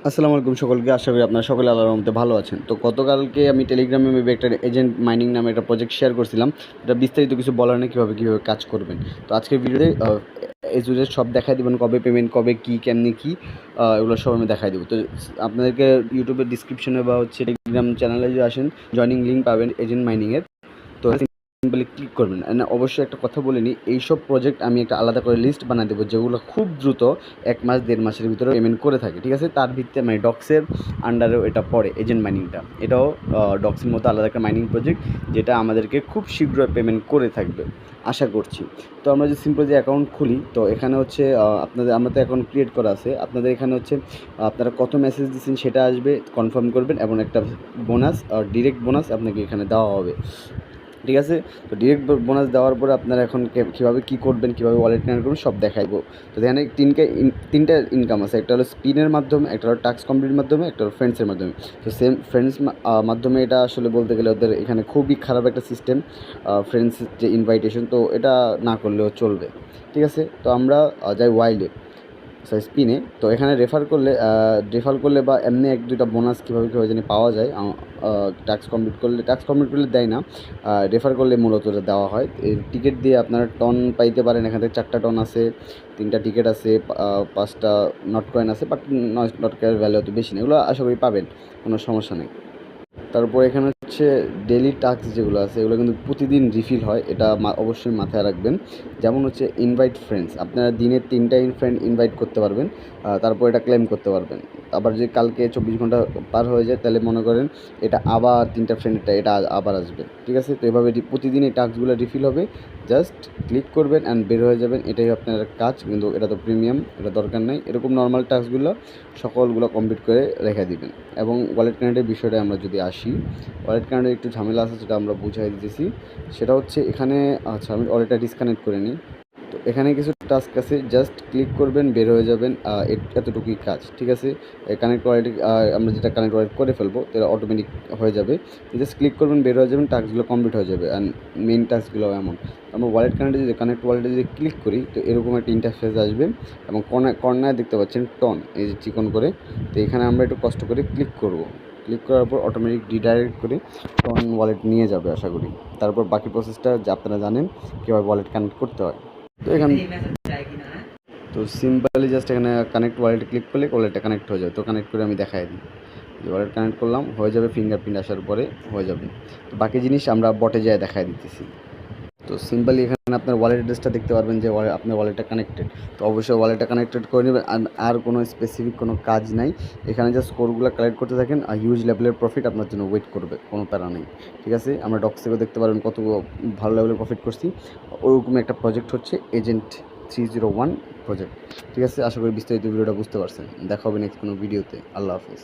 আসসালামু আলাইকুম সকলকে। আশা করি আপনারা সকলে আল্লাহর রহমতে ভালো আছেন। তো গতকালকে আমি টেলিগ্রামে মেবি একটা এজেন্ট মাইনিং নামে একটা প্রজেক্ট শেয়ার করছিলাম। এটা বিস্তারিত কিছু বলার নেই কীভাবে কাজ করবেন। তো আজকের ভিডিওতে এজুরের সব দেখাই দেবেন, কবে পেমেন্ট, কবে কী, কেমনি কী, এগুলো সব আমি দেখাই দেবো। তো আপনাদেরকে ইউটিউবের ডিসক্রিপশনে বা হচ্ছে টেলিগ্রাম চ্যানেলে যদি আসেন, জয়নিং লিঙ্ক পাবেন এজেন্ট মাইনিংয়ের। তো সিম্পলি ক্লিক করবেন। অবশ্যই একটা কথা বলে নিই, এইসব প্রজেক্ট আমি একটা আলাদা করে লিস্ট বানিয়ে দেবো যেগুলো খুব দ্রুত 1 মাস 1.5 মাসের ভিতরে পেমেন্ট করে থাকে, ঠিক আছে। তার ভিত্তিতে মানে ডক্সের আন্ডারেও এটা পড়ে, এজেন্ট মাইনিংটা। এটাও ডক্সের মতো আলাদা একটা মাইনিং প্রজেক্ট যেটা আমাদেরকে খুব শীঘ্রই পেমেন্ট করে থাকবে আশা করছি। তো আমরা যে সিম্পল যে অ্যাকাউন্ট খুলি, তো এখানে হচ্ছে আমরা তো অ্যাকাউন্ট ক্রিয়েট করা আছে। আপনাদের এখানে হচ্ছে আপনারা কত মেসেজ দিচ্ছেন সেটা আসবে, কনফার্ম করবেন, এবং একটা বোনাস, ডিরেক্ট বোনাস আপনাকে এখানে দেওয়া হবে, ঠিক আছে। তো ডিরেক্ট বোনাস দেওয়ার পরে আপনারা এখন কীভাবে কী করবেন, কীভাবে ওয়ালেট কানেক্ট করবেন সব দেখাইবো। তো এখানে তিনটা ইনকাম আছে। একটা হলো স্পিনের মাধ্যমে, একটা হলো টাস্ক কমপ্লিটের মাধ্যমে, একটা হলো ফ্রেন্ডসের মাধ্যমে। তো ফ্রেন্ডস মাধ্যমে এটা আসলে বলতে গেলে ওদের এখানে খুবই খারাপ একটা সিস্টেম, ফ্রেন্ডস যে ইনভাইটেশন, তো এটা না করলেও চলবে, ঠিক আছে। তো আমরা যাই ওয়াইল্ডে, স্পিনে। তো এখানে রেফার করলে বা এমনি 1-2টা বোনাস কীভাবে জানি পাওয়া যায়। টাস্ক কমপ্লিট করলে দেয় না, রেফার করলে মূলত এটা দেওয়া হয়। এই টিকিট দিয়ে আপনারা টন পাইতে পারেন। এখান থেকে 4টা টন আছে, 3টা টিকিট আছে, 5টা নট কয়েন আছে, বাট নট কয়েনের ভ্যালু অত বেশি নেই। এগুলো আশা করি পাবেন, কোনো সমস্যা নেই। তারপর এখানে হচ্ছে ডেইলি টাস্ক যেগুলো আছে এগুলো কিন্তু প্রতিদিন রিফিল হয়, এটা অবশ্যই মাথায় রাখবেন। যেমন হচ্ছে ইনভাইট ফ্রেন্ডস, আপনারা দিনে 3টা ফ্রেন্ড ইনভাইট করতে পারবেন, তারপর এটা ক্লেম করতে পারবেন। আবার যদি কালকে 24 ঘন্টা পার হয়ে যায় তাহলে মনে করেন এটা আবার 3টা ফ্রেন্ডটা এটা আবার আসবে, ঠিক আছে। তো এভাবে প্রতিদিন এই টাস্কগুলো রিফিল হবে। জাস্ট ক্লিক করবেন অ্যান্ড বের হয়ে যাবেন, এটাই আপনার কাজ। কিন্তু এটা তো প্রিমিয়াম, এটা দরকার নেই। এরকম নর্মাল টাস্কগুলো সকলগুলো কমপ্লিট করে রেখে দিবেন। এবং ওয়ালেট কানেক্টের বিষয়টা আমরা যদি আসি, ওয়ালেট কানেক্টের একটু ঝামেলা আছে, যেটা আমরা বুঝাই দিতেছি। সেটা হচ্ছে এখানে, আচ্ছা আমি ওয়ালেটটা ডিসকানেক্ট করে নিই। তো এখানে কিছু টাস্ক আছে, জাস্ট ক্লিক করবেন, বের হয়ে যাবেন, এতটুকুই কাজ, ঠিক আছে। কানেক্ট ওয়ালেট, আমরা যেটা কানেক্ট ওয়ালেট করে ফেলবো তাহলে অটোমেটিক হয়ে যাবে। জাস্ট ক্লিক করবেন, বের হয়ে যাবেন, টাস্কগুলো কমপ্লিট হয়ে যাবে। অ্যান্ড মেইন টাস্কগুলো এমন, আমরা ওয়ালেট কানেক্ট ওয়ালেটে যদি ক্লিক করি তো এরকম একটা ইন্টারফেস আসবে, এবং কর্নায় দেখতে পাচ্ছেন টন, এই যে চিকন করে। তো এখানে আমরা একটু কষ্ট করে ক্লিক করব। ক্লিক করার পর অটোমেটিক রিডাইরেক্ট করে টন ওয়ালেট নিয়ে যাবে আশা করি। তারপর বাকি প্রসেসটা যে আপনারা জানেন কীভাবে ওয়ালেট কানেক্ট করতে হয়। তো এখানে তো সিম্পলি জাস্ট এখানে কানেক্ট ওয়ালেটে ক্লিক করলে ওয়ালেটটা কানেক্ট হয়ে যাবে। তো কানেক্ট করে আমি দেখাই দিই, যে ওয়ালেট কানেক্ট করলাম, হয়ে যাবে, ফিঙ্গারপ্রিন্ট আসার পরে হয়ে যাবে। তো বাকি জিনিস আমরা বটে যেয়ে দেখাই দিতেছি। তো সিম্পলি এখানে আপনার ওয়ালেট অ্যাড্রেসটা দেখতে পারবেন যে আপনার ওয়ালেটটা কানেক্টেড। তো অবশ্যই ওয়ালেটটা কানেক্টেড করে নেবেন, আর কোনো স্পেসিফিক কোনো কাজ নাই। এখানে জাস্ট স্কোরগুলো কালেক্ট করতে থাকেন, আর হিউজ লেভেলের প্রফিট আপনার জন্য ওয়েট করবে, কোনো প্যারা নেই, ঠিক আছে। আমরা ডক্স থেকেও দেখতে পারবেন কত ভালো লেভেলের প্রফিট করছি। ওরকম একটা প্রজেক্ট হচ্ছে এজেন্ট 301 প্রজেক্ট, ঠিক আছে। আশা করি বিস্তারিত ভিডিওটা বুঝতে পারছেন। দেখা হবে নেক্সট কোনো ভিডিওতে। আল্লাহ হাফেজ।